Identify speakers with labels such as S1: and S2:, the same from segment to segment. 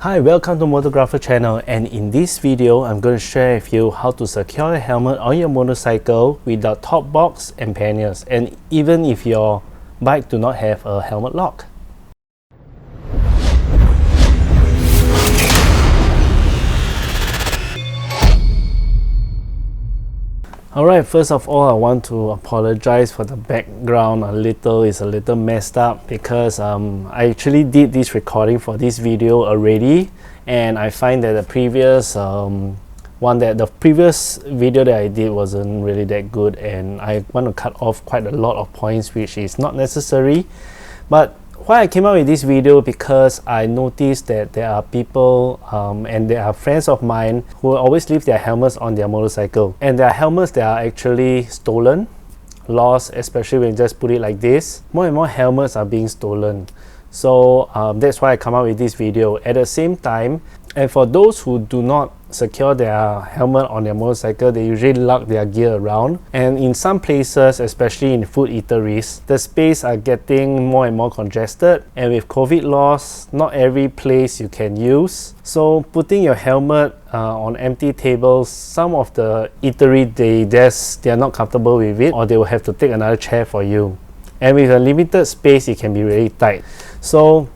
S1: Hi, welcome to Motographer channel, and in this video I'm going to share with you how to secure a helmet on your motorcycle without top box and panniers, and even if your bike do not have a helmet lock. Alright, first of all I want to apologize for the background. It's a little messed up because I actually did this recording for this video already, and I find that the previous video that I did wasn't really that good, and I want to cut off quite a lot of points which is not necessary. But why I came out with this video, because I noticed that there are people and there are friends of mine who always leave their helmets on their motorcycle, and there are helmets that are actually stolen, lost, especially when you just put it like this. More and more helmets are being stolen, so that's why I come out with this video. At the same time, and for those who do not secure their helmet on their motorcycle, they usually lug their gear around, and in some places, especially in food eateries, the space are getting more and more congested, and with COVID laws, not every place you can use. So putting your helmet on empty tables, some of the eatery they are not comfortable with it, or they will have to take another chair for you, and with a limited space it can be really tight. So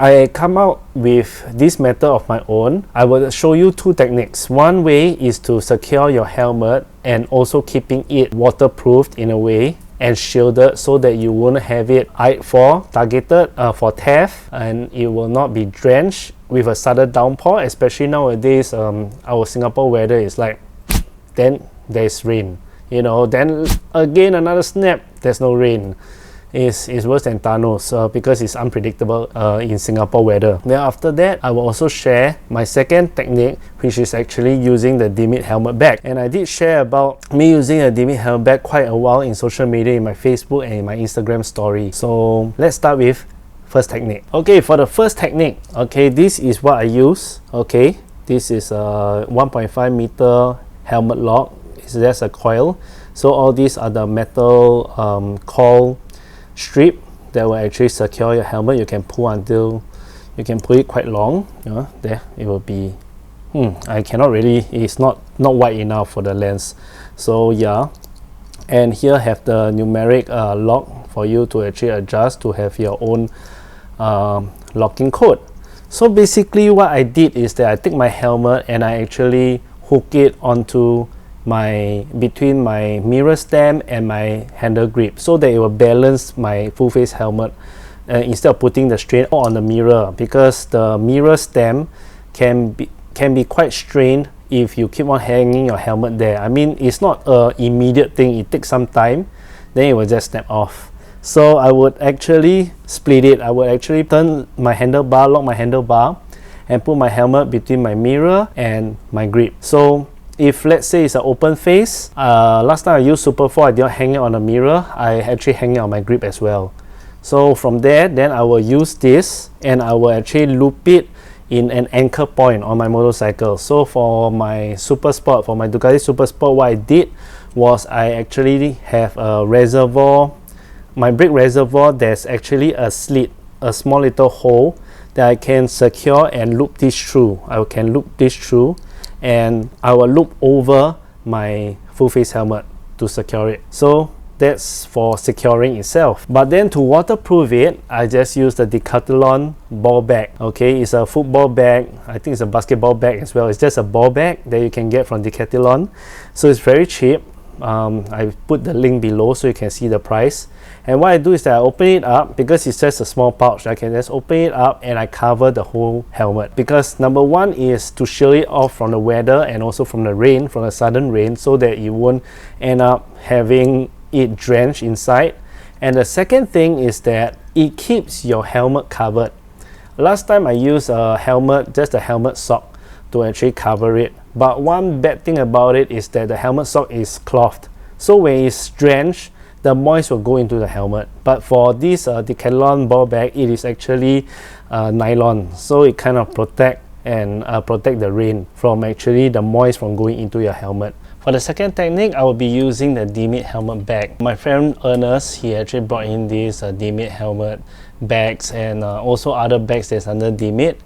S1: I come out with this method of my own. I will show you two techniques. One way is to secure your helmet and also keeping it waterproofed in a way and shielded, so that you won't have it targeted for theft, and it will not be drenched with a sudden downpour. Especially nowadays, our Singapore weather is like, then there's rain, you know, then again another snap, there's no rain. Is worse than Thanos because it's unpredictable in Singapore weather. Then after that, I will also share my second technique, which is actually using the DMIT helmet bag. And I did share about me using a DMIT helmet bag quite a while in social media, in my Facebook and in my Instagram story. So let's start with first technique. Okay, for the first technique, okay, this is what I use. Okay, this is a 1.5 meter helmet lock. It's just a coil. So all these are the metal coil strip that will actually secure your helmet. You can pull until you can pull it quite long. There it will be. I cannot really. It's not wide enough for the lens. So yeah, and here have the numeric lock for you to actually adjust to have your own locking code. So basically, what I did is that I take my helmet and I actually hook it onto between my mirror stem and my handle grip, so that it will balance my full face helmet instead of putting the strain on the mirror, because the mirror stem can be quite strained if you keep on hanging your helmet there. I mean, it's not an immediate thing, it takes some time, then it will just snap off. So I would actually split it. I would actually turn my handlebar, lock my handlebar, and put my helmet between my mirror and my grip. So if let's say it's an open face, last time I used Super 4, I did not hang it on the mirror, I actually hang it on my grip as well. So from there, then I will use this and I will actually loop it in an anchor point on my motorcycle. So for my Super Sport, for my Ducati Super Sport, what I did was I actually have a reservoir, my brake reservoir, there's actually a slit, a small little hole that I can secure and loop this through. I can loop this through, and I will loop over my full face helmet to secure it. So that's for securing itself. But then to waterproof it, I just use the Decathlon ball bag. Okay, it's a football bag. I think it's a basketball bag as well. It's just a ball bag that you can get from Decathlon. So it's very cheap. I put the link below so you can see the price. And what I do is that I open it up, because it's just a small pouch. I can just open it up and I cover the whole helmet, because number one is to shield it off from the weather and also from the rain, from the sudden rain, so that you won't end up having it drenched inside. And the second thing is that it keeps your helmet covered. Last time I used a helmet, just a helmet sock to actually cover it. But one bad thing about it is that the helmet sock is clothed. So when it's drenched, the moist will go into the helmet. But for this Decathlon ball bag, it is actually nylon, so it kind of protect the rain from actually the moist from going into your helmet. For the second technique, I will be using the DMIT helmet bag. My friend Ernest, he actually brought in this DMIT helmet bags and also other bags that's under DMIT.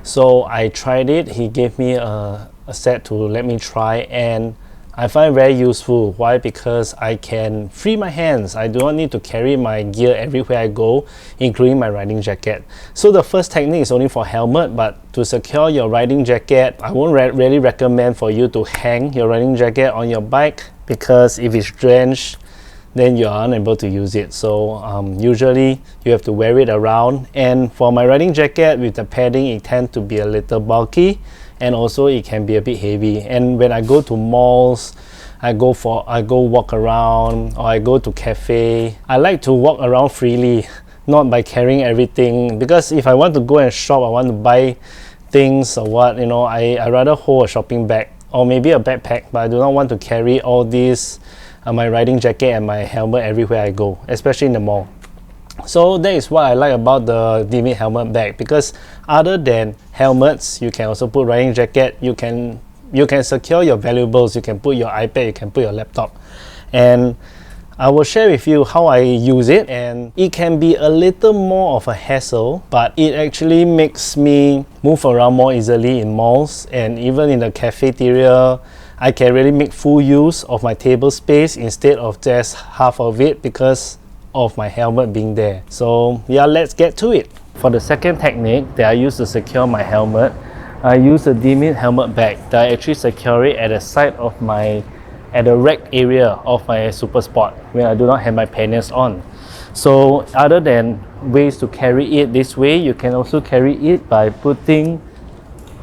S1: So I tried it. He gave me a set to let me try, and I find it very useful. Why? Because I can free my hands. I do not need to carry my gear everywhere I go, including my riding jacket. So the first technique is only for helmet, but to secure your riding jacket, I won't really recommend for you to hang your riding jacket on your bike, because if it's drenched, then you are unable to use it. So usually you have to wear it around, and for my riding jacket with the padding, it tends to be a little bulky, and also it can be a bit heavy. And when I go to malls, I go walk around, or I go to cafe, I like to walk around freely, not by carrying everything, because if I want to go and shop, I want to buy things or what, you know, I rather hold a shopping bag or maybe a backpack, but I do not want to carry all these my riding jacket and my helmet everywhere I go, especially in the mall. So that is what I like about the DMIT helmet bag, because other than helmets, you can also put riding jacket, you can secure your valuables, you can put your iPad, you can put your laptop. And I will share with you how I use it, and it can be a little more of a hassle, but it actually makes me move around more easily in malls, and even in the cafeteria. I can really make full use of my table space instead of just half of it because of my helmet being there. So yeah, let's get to it. For the second technique that I use to secure my helmet, I use the DMIT helmet bag that I actually secure it at the side of at the rack area of my Super Sport when I do not have my panniers on. So other than ways to carry it this way, you can also carry it by putting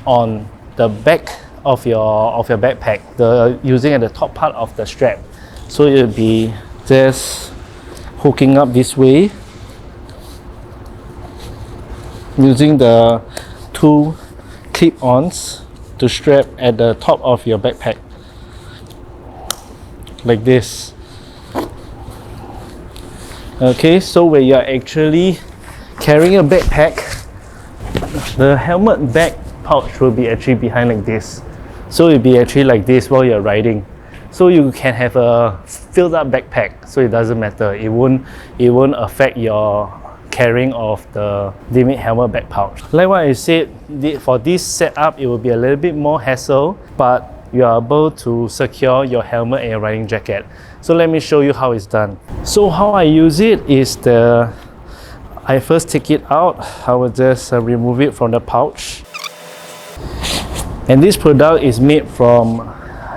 S1: on the back of your backpack, using at the top part of the strap. So it will be just hooking up this way, using the two clip-ons to strap at the top of your backpack, like this. Okay, so when you are actually carrying a backpack, the helmet bag pouch will be actually behind like this. So it'll be actually like this while you're riding. So you can have a filled up backpack, so it doesn't matter. It won't affect your carrying of the DMIT helmet bag pouch. Like what I said, for this setup, it will be a little bit more hassle, but you are able to secure your helmet and your riding jacket. So let me show you how it's done. So how I use it is I first take it out. I will just remove it from the pouch. And this product is made from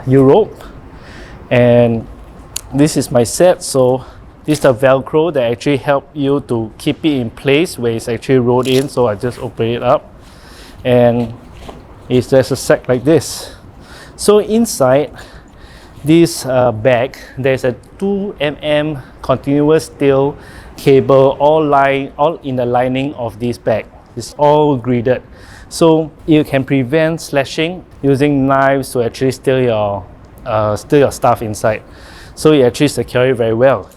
S1: Europe, and this is my set. So this is the Velcro that actually help you to keep it in place where it's actually rolled in. So I just open it up, and it's just a sack like this. So inside this bag, there's a 2mm continuous steel cable all in the lining of this bag. It's all gridded. So you can prevent slashing using knives to actually steal your stuff inside. So you actually secure it very well.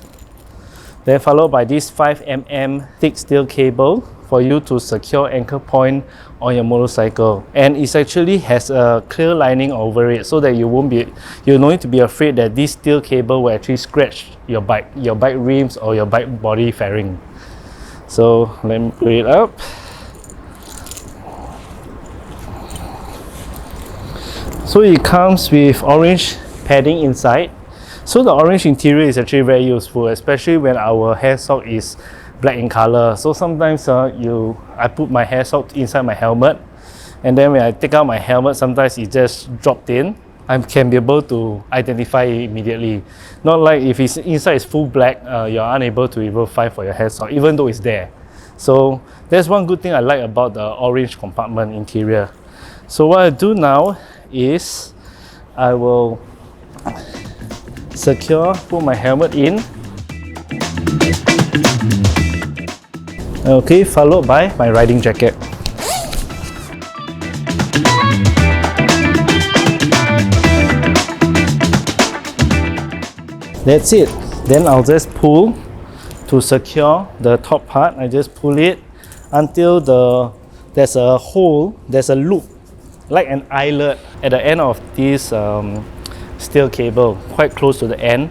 S1: Then followed by this 5mm thick steel cable for you to secure anchor point on your motorcycle. And it actually has a clear lining over it, so that you don't need to be afraid that this steel cable will actually scratch your bike rims or your bike body fairing. So let me put it up. So it comes with orange padding inside. So the orange interior is actually very useful, especially when our hair sock is black in color. So sometimes I put my hair sock inside my helmet, and then when I take out my helmet, sometimes it just dropped in. I can be able to identify it immediately. Not like if it's inside is full black, you're unable to even find for your hair sock, even though it's there. So that's one good thing I like about the orange compartment interior. So what I do now is I will put my helmet in. Okay, followed by my riding jacket. That's it. Then I'll just pull to secure the top part. I just pull it until there's a hole, there's a loop, like an eyelet at the end of this steel cable, quite close to the end.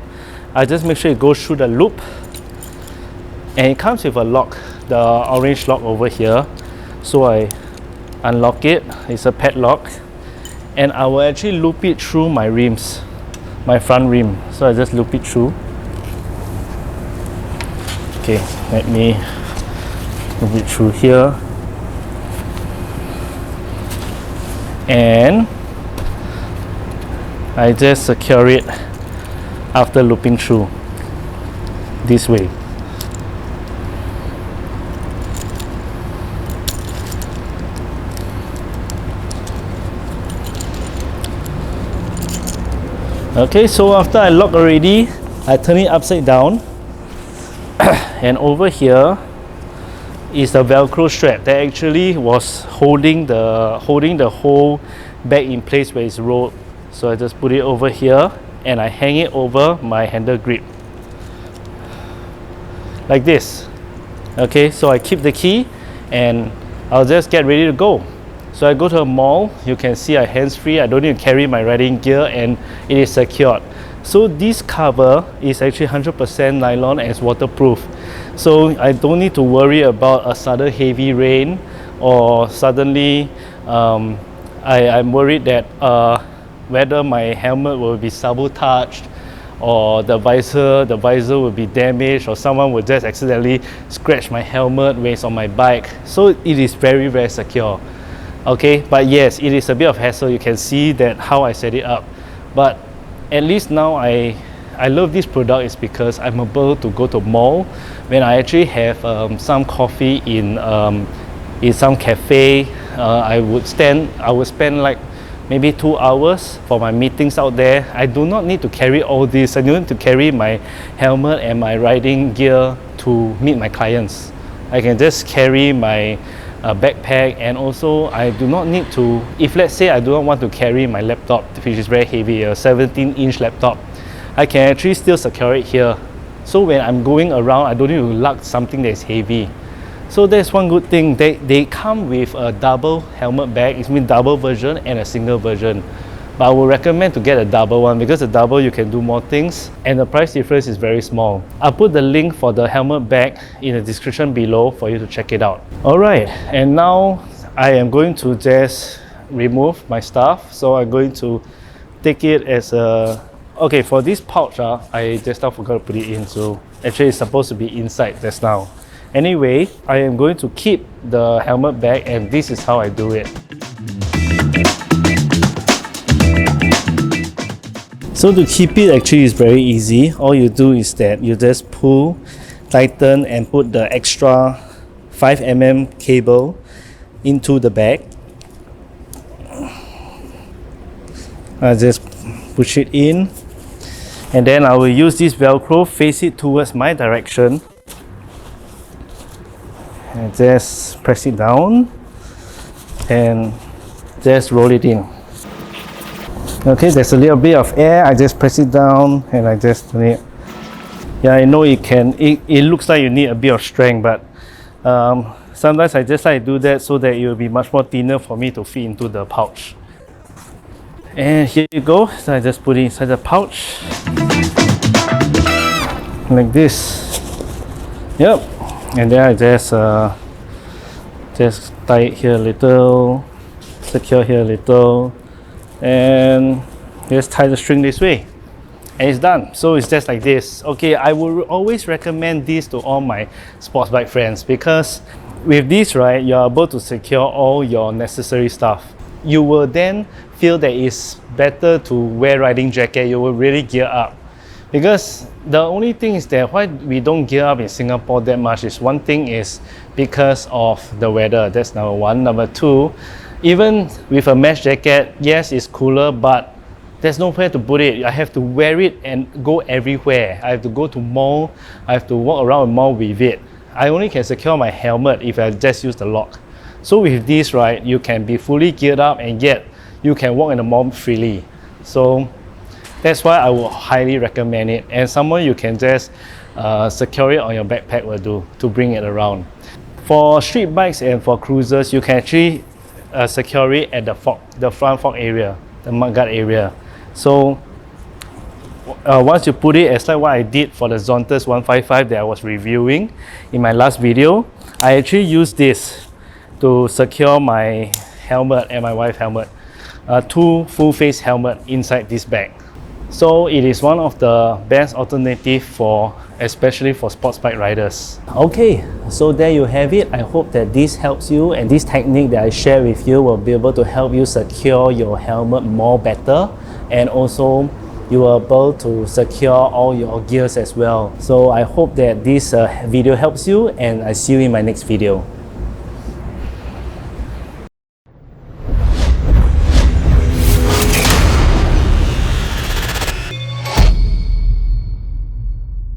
S1: I just make sure it goes through the loop, and it comes with a lock. the orange lock over here. So I unlock it, it's a padlock, and I will actually loop it through my rims, my front rim. So I just loop it through. Okay, let me loop it through here. And I just secure it after looping through this way. Okay, so after I lock already, I turn it upside down and over here is the Velcro strap that actually was holding the whole bag in place where it's rolled. So I just put it over here and I hang it over my handle grip like this. Okay, so I keep the key and I'll just get ready to go. So I go to a mall, you can see I'm hands-free, I don't need to carry my riding gear, and it is secured. So this cover is actually 100% nylon and it's waterproof. So I don't need to worry about a sudden heavy rain, or suddenly I'm worried that whether my helmet will be sabotaged, or the visor will be damaged, or someone will just accidentally scratch my helmet when it's on my bike. So it is very, very secure. Okay, but yes, it is a bit of hassle. You can see that how I set it up, but at least now I love this product is because I'm able to go to mall when I actually have some coffee in some cafe. I would spend like maybe 2 hours for my meetings out there. I do not need to carry all this. I don't need to carry my helmet and my riding gear to meet my clients. I can just carry my backpack, and also I do not need to, if let's say I do not want to carry my laptop, which is very heavy, a 17-inch laptop, I can actually still secure it here. So when I'm going around, I don't need to lug something that is heavy. So that's one good thing. They come with a double helmet bag. It means double version and a single version. But I would recommend to get a double one, because the double you can do more things and the price difference is very small. I'll put the link for the helmet bag in the description below for you to check it out. Alright, and now I am going to just remove my stuff. So I'm going to take it as a... Okay, for this pouch, I just now forgot to put it in. So actually it's supposed to be inside just now. Anyway, I am going to keep the helmet bag, and this is how I do it. So to keep it actually is very easy. All you do is that you just pull, tighten, and put the extra 5mm cable into the bag. I just push it in, and then I will use this Velcro, face it towards my direction, and just press it down and just roll it in. Okay, there's a little bit of air. I just press it down and I just turn it. Yeah, I know it looks like you need a bit of strength, but sometimes I just like to do that so that it will be much more thinner for me to fit into the pouch. And here you go. So I just put it inside the pouch like this. Yep. And then I just tie it here a little, secure here a little, and just tie the string this way, and it's done. So it's just like this. Okay, I will always recommend this to all my sports bike friends, because with this, right, you're able to secure all your necessary stuff. You will then feel that it's better to wear riding jacket. You will really gear up, because the only thing is that why we don't gear up in Singapore that much is, one thing is because of the weather. That's number one. Number two, even with a mesh jacket, yes, it's cooler, but there's nowhere to put it. I have to wear it and go everywhere. I have to go to mall. I have to walk around a mall with it. I only can secure my helmet if I just use the lock. So with this, right, you can be fully geared up, and yet you can walk in the mall freely. So that's why I would highly recommend it. And somewhere you can just secure it on your backpack will do to bring it around. For street bikes and for cruisers, you can actually secure it at the front fork area, the mudguard area. So once you put it, it's like what I did for the Zontas 155 that I was reviewing in my last video. I actually use this to secure my helmet and my wife's helmet. Two full face helmet inside this bag. So it is one of the best alternative for especially for sports bike riders. Okay, so there you have it. I hope that this helps you, and this technique that I share with you will be able to help you secure your helmet more better, and also you are able to secure all your gears as well. So I hope that this video helps you, and I see you in my next video.